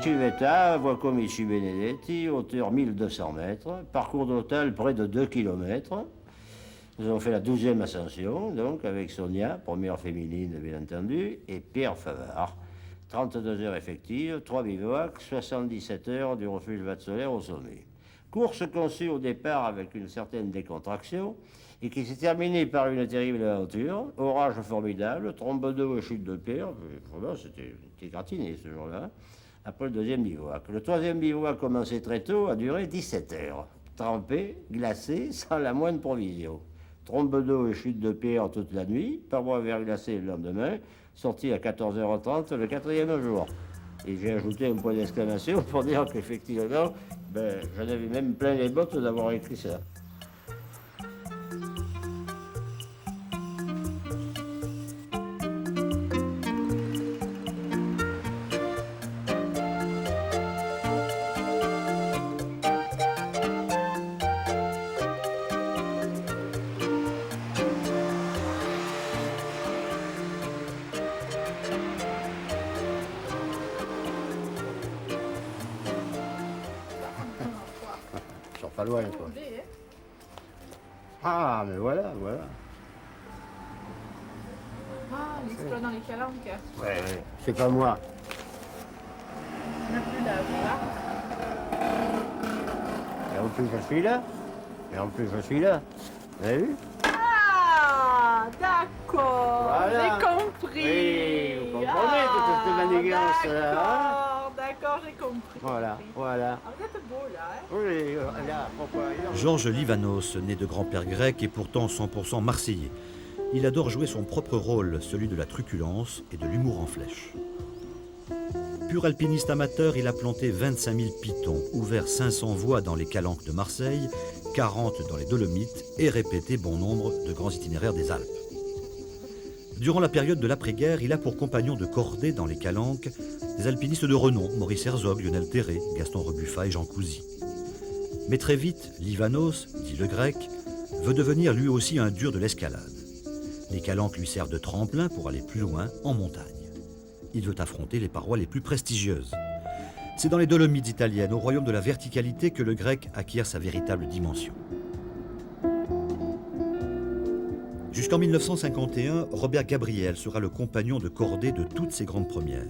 Civetta, voie Comici Benedetti, hauteur 1200 mètres, parcours total près de 2 km. Nous avons fait la 12e ascension, donc avec Sonia, première féminine bien entendu, et Pierre Favard. 32 heures effectives, 3 bivouacs, 77 heures du refuge Vatsoler au sommet. Course conçue au départ avec une certaine décontraction et qui s'est terminée par une terrible aventure. Orage formidable, trombe d'eau et chute de pierre. Vraiment, c'était gratiné ce jour-là. Après le deuxième bivouac. Le troisième bivouac commencé très tôt, a duré 17 heures. Trempé, glacé, sans la moindre provision. Trombe d'eau et chute de pierre toute la nuit, parois verglacées le lendemain, sorti à 14h30 le quatrième jour. Et j'ai ajouté un point d'exclamation pour dire qu'effectivement, j'en avais même plein les bottes d'avoir écrit ça. Pas loin, quoi. Ah, mais voilà. Ah, l'exploit dans les calanques. Ouais, c'est pas moi. On n'a plus la voilà. Et en plus, je suis là. Vous avez vu? Ah, d'accord. Voilà. J'ai compris. Oui, vous comprenez toute cette manigance là, hein? D'accord, j'ai compris. Voilà. Ah, vous êtes beau là, hein? Oui, là, pourquoi? Georges Livanos, né de grand-père grec et pourtant 100% marseillais. Il adore jouer son propre rôle, celui de la truculence et de l'humour en flèche. Pur alpiniste amateur, il a planté 25 000 pitons, ouvert 500 voies dans les calanques de Marseille, 40 dans les Dolomites et répété bon nombre de grands itinéraires des Alpes. Durant la période de l'après-guerre, il a pour compagnon de cordée dans les calanques des alpinistes de renom, Maurice Herzog, Lionel Terré, Gaston Rebuffa et Jean Cousy. Mais très vite, Livanos, dit le grec, veut devenir lui aussi un dur de l'escalade. Les calanques lui servent de tremplin pour aller plus loin en montagne. Il veut affronter les parois les plus prestigieuses. C'est dans les Dolomites italiennes, au royaume de la verticalité, que le grec acquiert sa véritable dimension. Jusqu'en 1951, Robert Gabriel sera le compagnon de cordée de toutes ses grandes premières.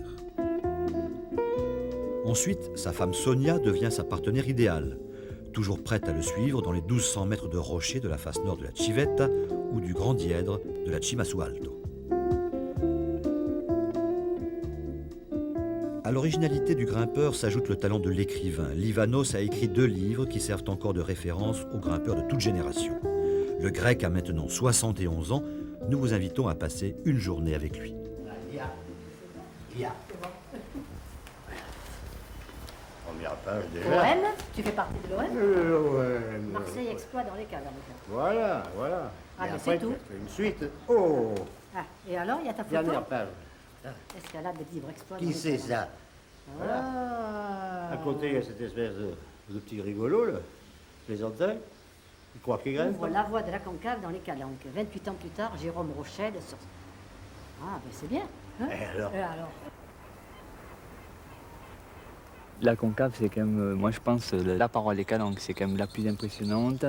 Ensuite, sa femme Sonia devient sa partenaire idéale, toujours prête à le suivre dans les 1200 mètres de rochers de la face nord de la Civetta ou du Grand Dièdre de la Cima su Alto. À l'originalité du grimpeur s'ajoute le talent de l'écrivain. Livanos a écrit 2 livres qui servent encore de référence aux grimpeurs de toute génération. Le grec a maintenant 71 ans. Nous vous invitons à passer une journée avec lui. Première page déjà. L'OM, tu fais partie de l'OM. Ouais, Marseille exploit dans les calanques. Voilà. Ah, Et mais après, c'est tout. tu fais une suite. Oh, Ah, et alors, il y a ta photo. dernière page. Escalade des livres exploit. Qui c'est ça? Ah. À côté, il y a cette espèce de petit rigolo, là, plaisantin. Il croit qu'il grimpe. Ouvre la voie de la concave dans les calanques. 28 ans plus tard, Jérôme Rochelle sur... Ah, ben c'est bien. Hein? Et alors? La concave, c'est quand même, moi je pense, la paroi des calanques, c'est quand même la plus impressionnante.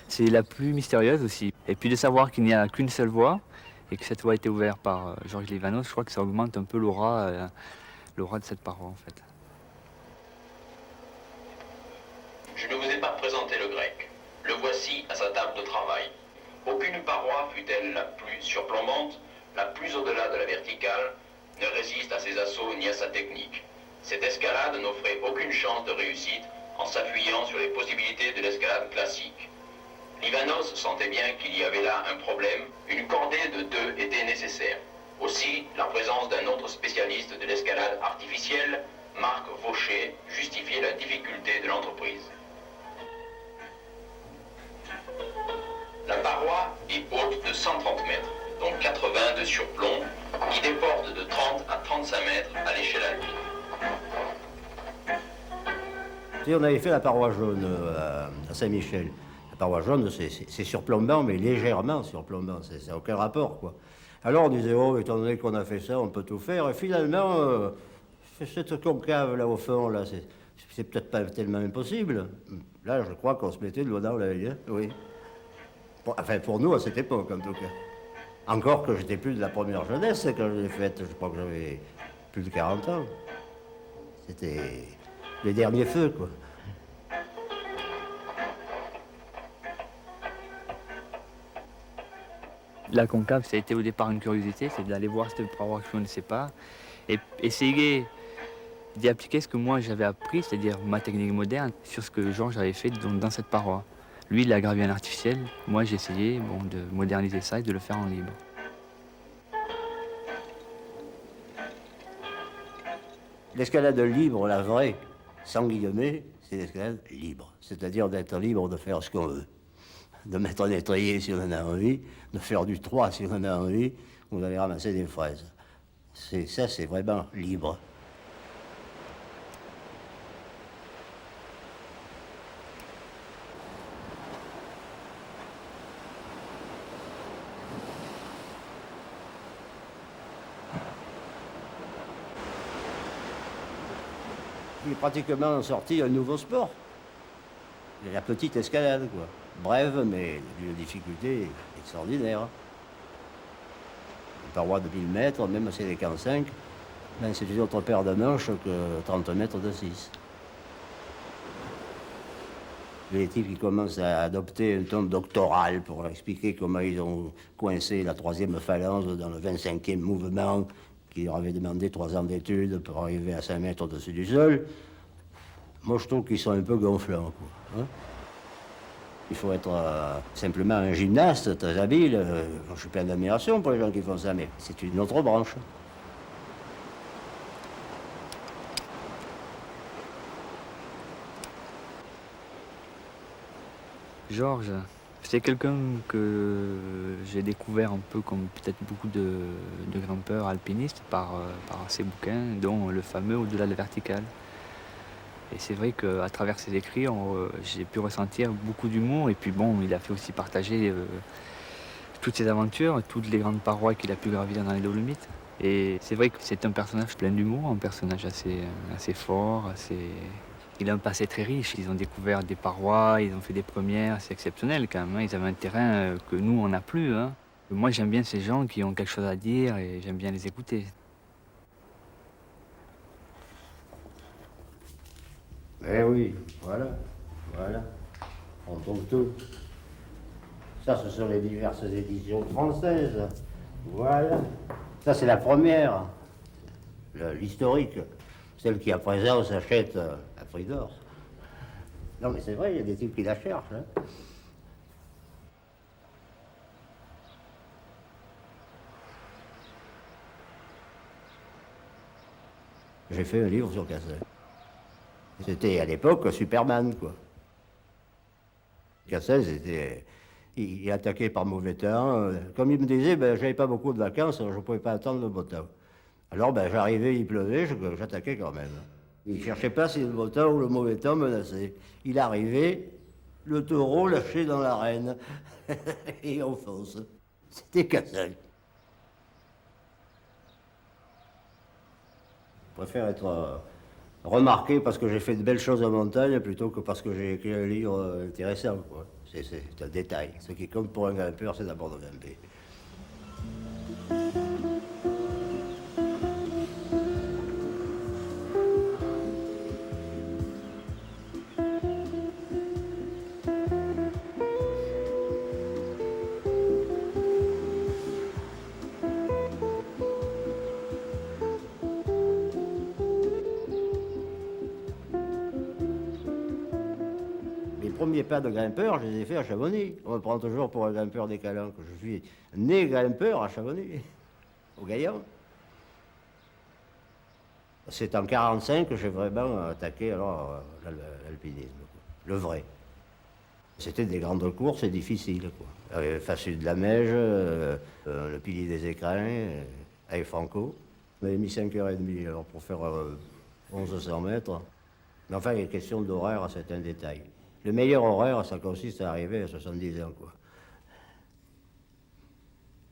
C'est la plus mystérieuse aussi. Et puis de savoir qu'il n'y a qu'une seule voie, et que cette voie a été ouverte par Georges Livanos, je crois que ça augmente un peu l'aura de cette paroi en fait. Je ne vous ai pas présenté le grec. Le voici à sa table de travail. Aucune paroi, fût-elle la plus surplombante, la plus au-delà de la verticale, ne résiste à ses assauts ni à sa technique. Cette escalade n'offrait aucune chance de réussite en s'appuyant sur les possibilités de l'escalade classique. Livanos sentait bien qu'il y avait là un problème. Une cordée de 2 était nécessaire. Aussi, la présence d'un autre spécialiste de l'escalade artificielle, Marc Vaucher, justifiait la difficulté de l'entreprise. La paroi est haute de 130 mètres, dont 80 de surplomb, qui déporte de 30 à 35 mètres à l'échelle alpine. Tu sais, on avait fait la paroi jaune à Saint-Michel. La paroi jaune, c'est surplombant, mais légèrement surplombant. Ça n'a aucun rapport, quoi. Alors on disait, oh, étant donné qu'on a fait ça, on peut tout faire. Et finalement, cette concave là au fond, là, c'est peut-être pas tellement impossible. Là, je crois qu'on se mettait de l'eau dans l'œil, hein, oui. Enfin, pour nous, à cette époque, en tout cas. Encore que j'étais plus de la première jeunesse quand je l'ai faite. Je crois que j'avais plus de 40 ans. C'était les derniers feux, quoi. La concave, ça a été au départ une curiosité, c'est d'aller voir cette paroi que je ne connaissais pas et essayer d'y appliquer ce que moi j'avais appris, c'est-à-dire ma technique moderne, sur ce que Georges avait fait dans cette paroi. Lui, il a gravé un artificiel, moi j'ai essayé de moderniser ça et de le faire en libre. L'escalade libre, la vraie, sans guillemets, c'est l'escalade libre. C'est-à-dire d'être libre de faire ce qu'on veut. De mettre un étrier si on en a envie, de faire du 3 si on en a envie, ou d'aller ramasser des fraises. Ça, c'est vraiment libre. Il est pratiquement sorti un nouveau sport. La petite escalade, quoi. Brève, mais d'une difficulté extraordinaire. Une paroi de 1000 mètres, même si elle est qu'en 5, ben c'est une autre paire de manches que 30 mètres de 6. Les types qui commencent à adopter un ton doctoral pour expliquer comment ils ont coincé la 3e phalange dans le 25e mouvement, qui leur avait demandé 3 ans d'études pour arriver à 5 mètres au-dessus du sol. Moi, je trouve qu'ils sont un peu gonflants, quoi. Hein? Il faut être simplement un gymnaste très habile. Je suis plein d'admiration pour les gens qui font ça, mais c'est une autre branche. Georges, c'est quelqu'un que j'ai découvert un peu comme peut-être beaucoup de grimpeurs alpinistes par ses bouquins, dont le fameux Au-delà de la verticale. Et c'est vrai qu'à travers ses écrits, j'ai pu ressentir beaucoup d'humour. Et puis bon, il a fait aussi partager toutes ses aventures, toutes les grandes parois qu'il a pu gravir dans les Dolomites. Et c'est vrai que c'est un personnage plein d'humour, un personnage assez fort, Il a un passé très riche. Ils ont découvert des parois, ils ont fait des premières, c'est exceptionnel quand même. Hein. Ils avaient un terrain que nous, on n'a plus. Hein. Moi, j'aime bien ces gens qui ont quelque chose à dire et j'aime bien les écouter. Eh oui, voilà. On trouve tout. Ça, ce sont les diverses éditions françaises. Voilà. Ça, c'est la première, l'historique. Celle qui, à présent, s'achète à prix d'or. Non, mais c'est vrai, il y a des types qui la cherchent. Hein. J'ai fait un livre sur Cassel. C'était à l'époque Superman, quoi. Cassel, il est attaqué par mauvais temps. Comme il me disait, ben, j'avais pas beaucoup de vacances, alors je ne pouvais pas attendre le beau temps. Alors, ben, j'arrivais, il pleuvait, j'attaquais quand même. Il ne cherchait pas si le beau temps ou le mauvais temps menaçait. Il arrivait, le taureau lâché dans l'arène, et on fonce. C'était Cassel. Je préfère être remarqué parce que j'ai fait de belles choses en montagne plutôt que parce que j'ai écrit un livre intéressant, quoi. C'est un détail. Ce qui compte pour un grimpeur, c'est d'abord de grimper. Les premiers pas de grimpeur, je les ai faits à Chamonix. On me prend toujours pour un grimpeur des Calanques. Je suis né grimpeur à Chamonix, au Gaillan. C'est en 1945 que j'ai vraiment attaqué l'alpinisme, le vrai. C'était des grandes courses et difficiles, quoi. Facile de la Meige, le pilier des Écrins, avec Franco. On avait mis 5h30 alors, pour faire 1100 mètres. Mais enfin, il est question d'horaire, c'est un détail. Le meilleur horaire, ça consiste à arriver à 70 ans, quoi.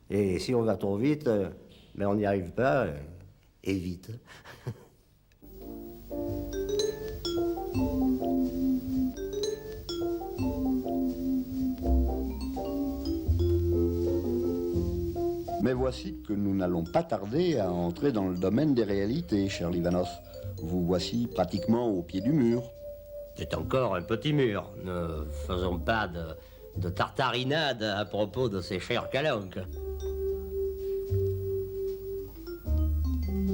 Et si on va trop vite, mais on n'y arrive pas, et vite. Mais voici que nous n'allons pas tarder à entrer dans le domaine des réalités, cher Livanos. Vous voici pratiquement au pied du mur. C'est encore un petit mur. Ne faisons pas de tartarinade à propos de ces chères calanques.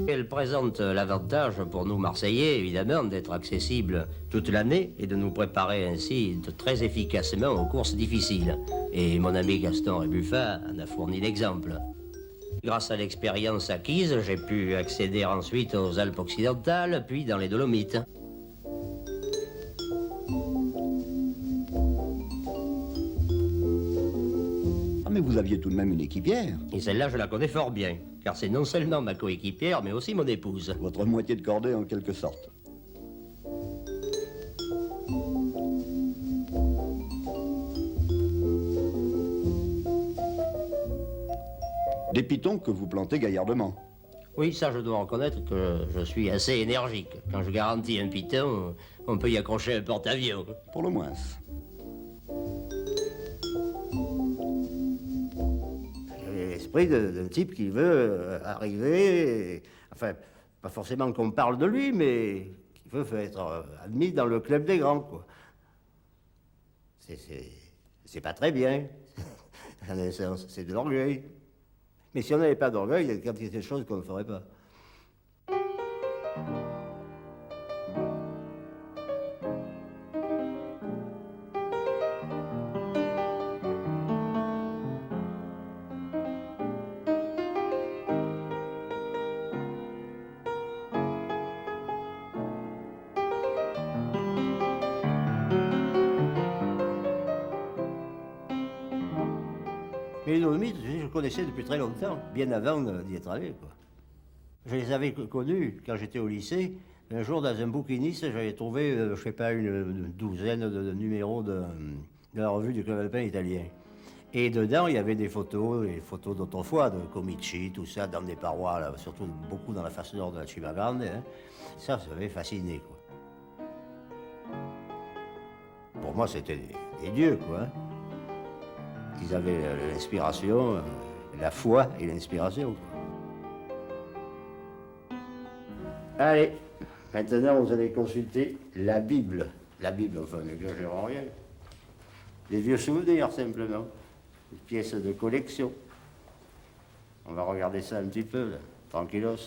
Elle présente l'avantage pour nous Marseillais, évidemment, d'être accessible toute l'année et de nous préparer ainsi très efficacement aux courses difficiles. Et mon ami Gaston Rébuffat en a fourni l'exemple. Grâce à l'expérience acquise, j'ai pu accéder ensuite aux Alpes occidentales, puis dans les Dolomites. Ah, mais vous aviez tout de même une équipière. Et celle-là, je la connais fort bien, car c'est non seulement ma coéquipière, mais aussi mon épouse. Votre moitié de cordée en quelque sorte. Des pitons que vous plantez gaillardement. Oui, ça, je dois reconnaître que je suis assez énergique. Quand je garantis un piton, on peut y accrocher un porte-avions. Pour le moins. L'esprit d'un type qui veut arriver, enfin, pas forcément qu'on parle de lui, mais qui veut être admis dans le club des grands, quoi. C'est pas très bien, en un sens, c'est de l'orgueil. Mais si on n'avait pas d'orgueil, il y a une quantité de choses qu'on ne ferait pas. Mais les Dolomites, je connaissais depuis très longtemps, bien avant d'y être allé, quoi. Je les avais connus quand j'étais au lycée. Un jour, dans un bouquiniste, j'avais trouvé, je sais pas, une douzaine de numéros de la revue du Club alpin italien. Et dedans, il y avait des photos d'autrefois, de Comici, tout ça, dans des parois, là, surtout beaucoup dans la face nord de la Cimagrande. Hein. Ça m'avait fasciné, quoi. Pour moi, c'était des dieux, quoi. Hein. Ils avaient l'inspiration, la foi et l'inspiration. Allez, maintenant vous allez consulter la Bible. La Bible, enfin, n'exagérons rien. Des vieux souvenirs, simplement. Des pièces de collection. On va regarder ça un petit peu, là, tranquillos.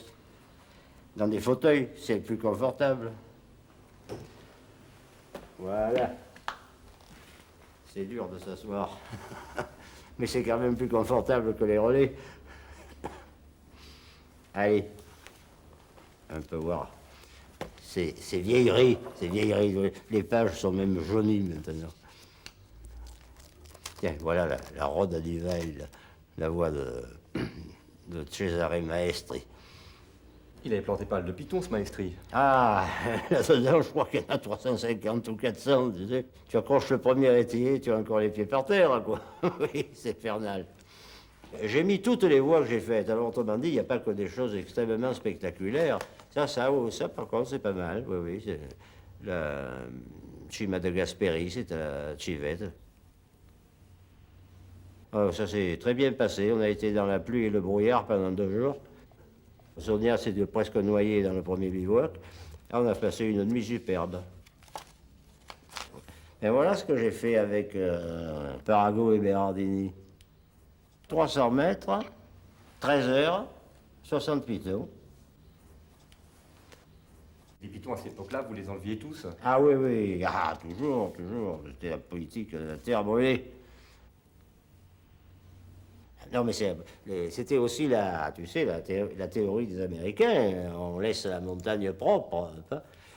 Dans des fauteuils, c'est plus confortable. Voilà. C'est dur de s'asseoir, mais c'est quand même plus confortable que les relais. Allez, on peut voir. C'est vieillerie, les pages sont même jaunies maintenant. Tiens, voilà la Roda di Veil, la voix de Cesare Maestri. Il avait planté pas mal de pitons, ce Maestri. Ah, là-dedans, je crois qu'il y en a 350 ou 400, tu sais. Tu accroches le premier étrier, tu as encore les pieds par terre, quoi. Oui, c'est infernal. J'ai mis toutes les voies que j'ai faites. Alors, autrement dit, il n'y a pas que des choses extrêmement spectaculaires. Ça, par contre, c'est pas mal. Oui, c'est la Cima de Gasperi, c'est à Civette. Oh, ça s'est très bien passé. On a été dans la pluie et le brouillard pendant 2 jours. Sonia s'est presque noyée dans le premier bivouac. Là, on a passé une nuit superbe. Et voilà ce que j'ai fait avec Parago et Berardini. 300 mètres, 13 heures, 60 pitons. Les pitons à cette époque-là, vous les enleviez tous? Ah oui, toujours. C'était la politique de la terre brûlée. Non, mais c'était aussi la théorie des Américains. On laisse la montagne propre.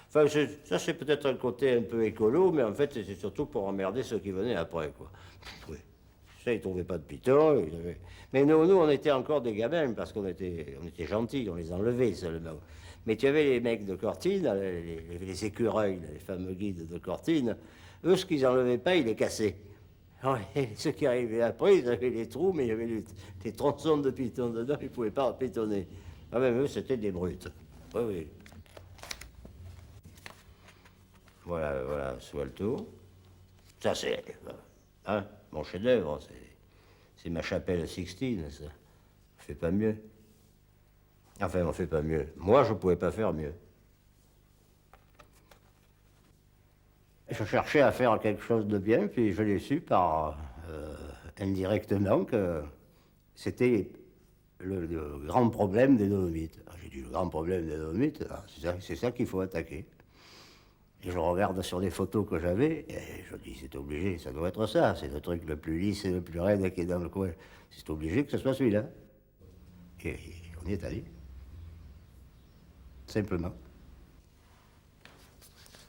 Enfin, ça, c'est peut-être un côté un peu écolo, mais en fait, c'est surtout pour emmerder ceux qui venaient après, quoi. Oui. Ça, ils ne trouvaient pas de pitons. Mais nous, on était encore des gamins, parce qu'on était gentils, on les enlevait seulement. Mais tu avais les mecs de Cortine, les écureuils, les fameux guides de Cortine, eux, ce qu'ils n'enlevaient pas, ils les cassaient. Et ceux qui arrivaient après, ils avaient les trous, mais il y avait des tronçons de python dedans, ils ne pouvaient pas pétonner. Ah, même eux, c'était des brutes. Oui, oui. Voilà, Sualto. Ça, c'est mon chef-d'œuvre. C'est ma chapelle Sixtine, ça. On fait pas mieux. Enfin, on fait pas mieux. Moi, je pouvais pas faire mieux. Je cherchais à faire quelque chose de bien, puis je l'ai su indirectement que c'était le grand problème des Dolomites. J'ai dit, le grand problème des Dolomites, c'est ça qu'il faut attaquer. Et je regarde sur les photos que j'avais, et je dis, c'est obligé, ça doit être ça. C'est le truc le plus lisse et le plus raide qui est dans le coin. C'est obligé que ce soit celui-là. Et on y est allé. Simplement.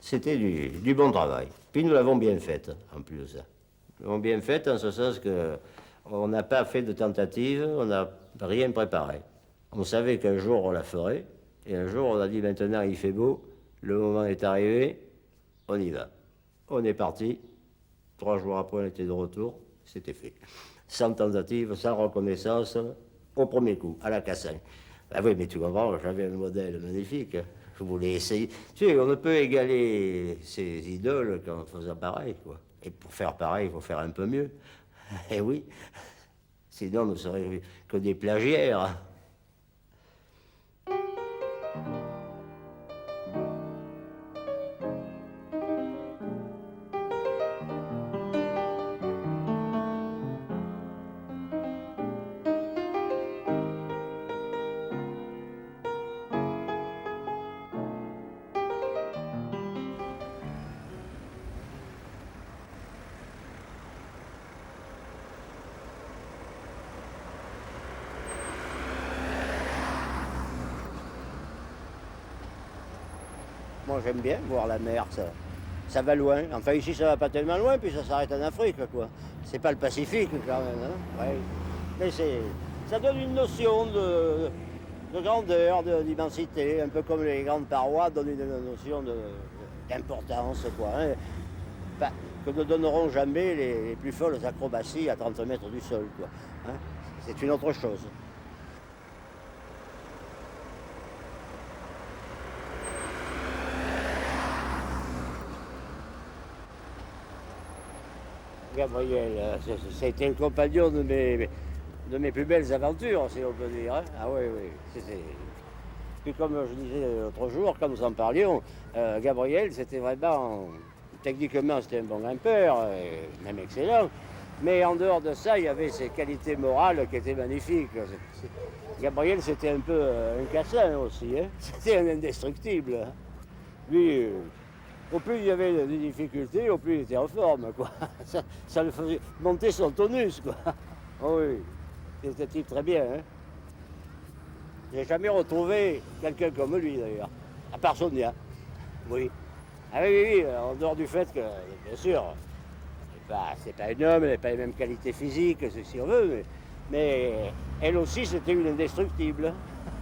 C'était du bon travail. Puis nous l'avons bien fait, en plus de ça. Nous l'avons bien fait en ce sens qu'on n'a pas fait de tentative, on n'a rien préparé. On savait qu'un jour on la ferait, et un jour on a dit, maintenant il fait beau, le moment est arrivé, on y va. On est parti. 3 jours après, on était de retour. C'était fait. Sans tentative, sans reconnaissance, au premier coup, à la Cassin. Ah oui, mais tu comprends, j'avais un modèle magnifique. Je voulais essayer. Tu sais, on ne peut égaler ses idoles qu'en faisant pareil, quoi. Et pour faire pareil, il faut faire un peu mieux. Eh oui. Sinon, nous serions que des plagiaires. Moi, j'aime bien voir la mer, ça va loin. Enfin, ici, ça va pas tellement loin, puis ça s'arrête en Afrique, quoi. C'est pas le Pacifique, quand même, hein. Ouais. Mais ça donne une notion de grandeur, d'immensité, un peu comme les grandes parois donnent une notion d'importance, quoi. Hein. Que ne donneront jamais les plus folles acrobaties à 30 mètres du sol, quoi. Hein. C'est une autre chose. Gabriel, ça a été le compagnon de mes plus belles aventures, si on peut dire. Hein. Ah oui, oui. Puis comme je disais l'autre jour, quand nous en parlions, Gabriel, c'était vraiment... Techniquement, c'était un bon grimpeur, même excellent. Mais en dehors de ça, il y avait ses qualités morales qui étaient magnifiques. Gabriel, c'était un peu un cassin aussi. Hein. C'était un indestructible. Hein. Lui... Au plus il y avait des difficultés, au plus il était en forme, quoi. Ça le faisait monter son tonus, quoi. Oh oui, c'était un type très bien, hein. J'ai jamais retrouvé quelqu'un comme lui, d'ailleurs, à part Sonia. Oui. Ah oui, en dehors du fait que, bien sûr, c'est pas un homme, elle n'a pas les mêmes qualités physiques, si on veut, mais elle aussi, c'était une indestructible.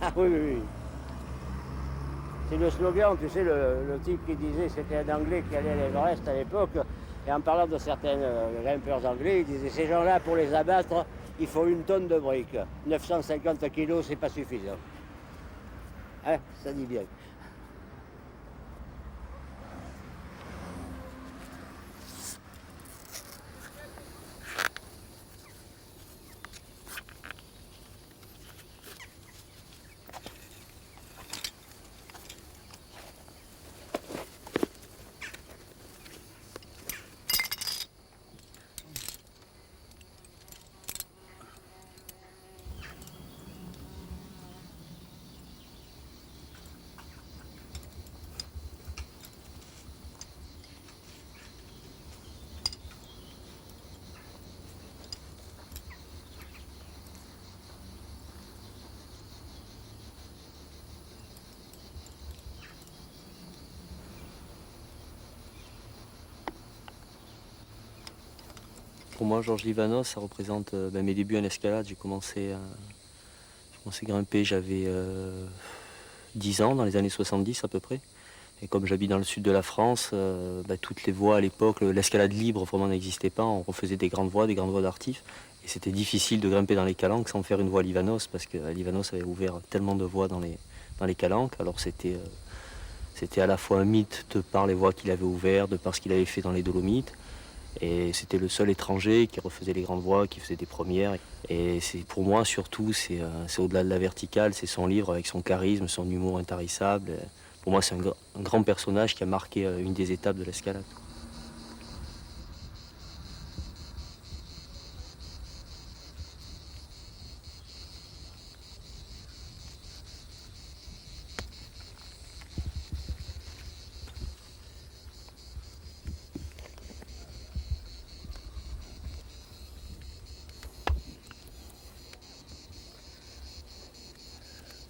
Ah oui, oui. C'est le slogan, tu sais, le type qui disait, c'était un Anglais qui allait à l'Everest à l'époque, et en parlant de certains grimpeurs anglais, il disait, ces gens-là, pour les abattre, il faut 1 tonne de briques. 950 kilos, c'est pas suffisant. Hein, ça dit bien. Pour moi, Georges Livanos, ça représente mes débuts en escalade. J'ai commencé à grimper, j'avais 10 ans, dans les années 70 à peu près. Et comme j'habite dans le sud de la France, toutes les voies à l'époque, l'escalade libre vraiment n'existait pas. On refaisait des grandes voies d'artifs. Et c'était difficile de grimper dans les calanques sans faire une voie Livanos, parce que Livanos avait ouvert tellement de voies dans les calanques. Alors c'était à la fois un mythe de par les voies qu'il avait ouvertes, de par ce qu'il avait fait dans les Dolomites. Et c'était le seul étranger qui refaisait les grandes voies, qui faisait des premières. Et pour moi surtout, c'est au-delà de la verticale, c'est son livre avec son charisme, son humour intarissable. Pour moi, c'est un grand personnage qui a marqué une des étapes de l'escalade.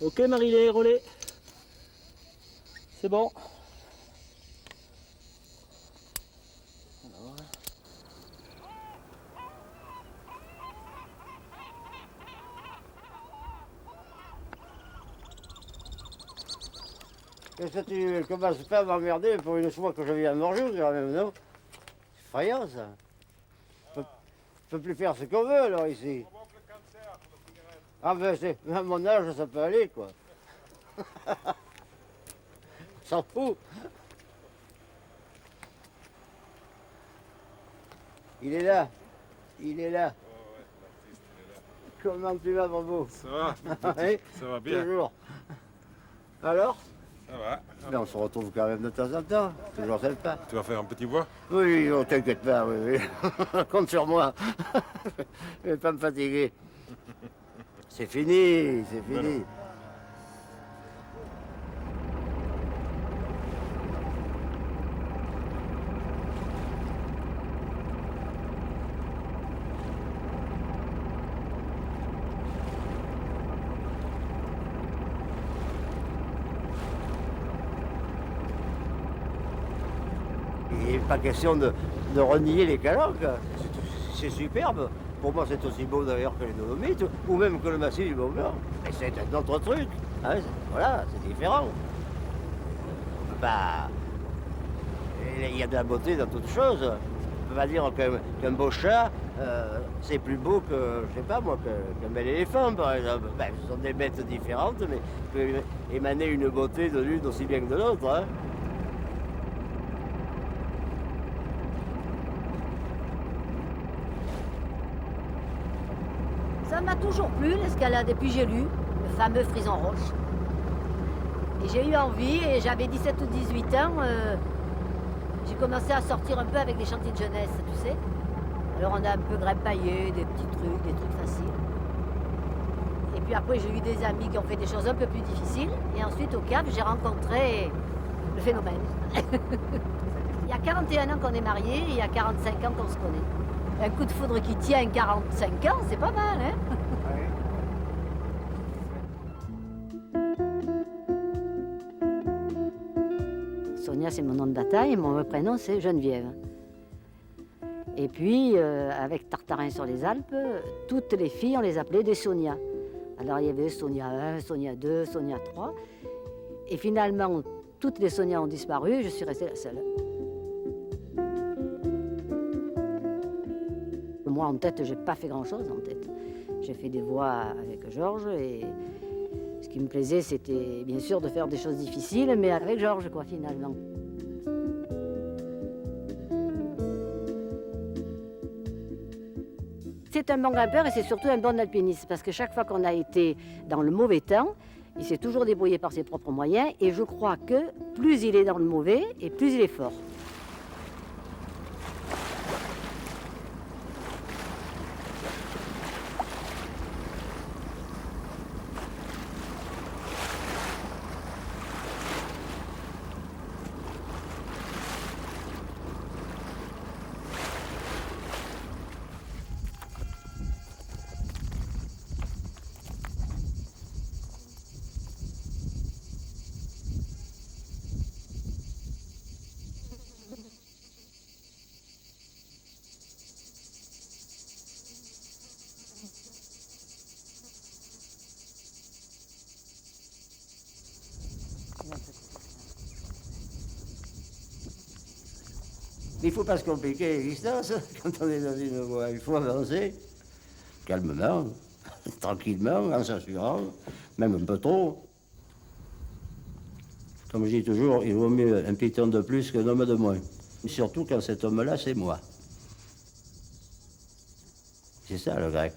Ok Marilé, relais. C'est bon. Qu'est-ce que tu commences pas à m'emmerder pour une fois que je viens à Morjoux, quand même, non? C'est effrayant, ça. On peut plus faire ce qu'on veut, alors, ici. Ah ben, à mon âge, ça peut aller, quoi. S'en fout. Il est là. Il est là. Comment tu vas, Bobo? Ça va, Oui, ça va bien. toujours. Alors? Ça va. Ben, on se retrouve quand même de temps en temps. Toujours sympa. Tu vas faire un petit bois? Oui, oh, t'inquiète pas, oui, oui. Compte sur moi. Je vais pas me fatiguer. C'est fini, c'est fini. Il n'est pas question de renier les calanques. C'est superbe. Pour moi, c'est aussi beau d'ailleurs que les Dolomites, ou même que le massif du Mont-Blanc. Mais c'est un autre truc. Hein, voilà, c'est différent. Bah, il y a de la beauté dans toutes choses. On peut pas dire qu'un beau chat, c'est plus beau que, je sais pas moi, qu'un bel éléphant, par exemple. Ben, ce sont des bêtes différentes, mais peuvent émaner une beauté de l'une aussi bien que de l'autre. Hein. Ça m'a toujours plu, l'escalade. Et puis j'ai lu le fameux Frison Roche. Et j'ai eu envie, et j'avais 17 ou 18 ans, j'ai commencé à sortir un peu avec des chantiers de jeunesse, tu sais. Alors on a un peu grimpaillé, des petits trucs, des trucs faciles. Et puis après, j'ai eu des amis qui ont fait des choses un peu plus difficiles. Et ensuite, au Cap, j'ai rencontré le phénomène. Il y a 41 ans qu'on est mariés, et il y a 45 ans qu'on se connaît. Un coup de foudre qui tient 45 ans, c'est pas mal, hein? Sonia, c'est mon nom de bataille, et mon vrai prénom, c'est Geneviève. Et puis, avec Tartarin sur les Alpes, toutes les filles, on les appelait des Sonia. Alors, il y avait Sonia 1, Sonia 2, Sonia 3. Et finalement, toutes les Sonia ont disparu, et je suis restée la seule. Moi, en tête, j'ai pas fait grand-chose en tête. J'ai fait des voix avec Georges et ce qui me plaisait, c'était bien sûr de faire des choses difficiles, mais avec Georges, quoi, finalement. C'est un bon grimpeur et c'est surtout un bon alpiniste parce que chaque fois qu'on a été dans le mauvais temps, il s'est toujours débrouillé par ses propres moyens et je crois que plus il est dans le mauvais et plus il est fort. Il ne faut pas se compliquer l'existence quand on est dans une voie. Il faut avancer calmement, tranquillement, en s'assurant, même un peu trop. Comme je dis toujours, il vaut mieux un piton de plus qu'un homme de moins. Surtout quand cet homme-là, c'est moi. C'est ça le grec.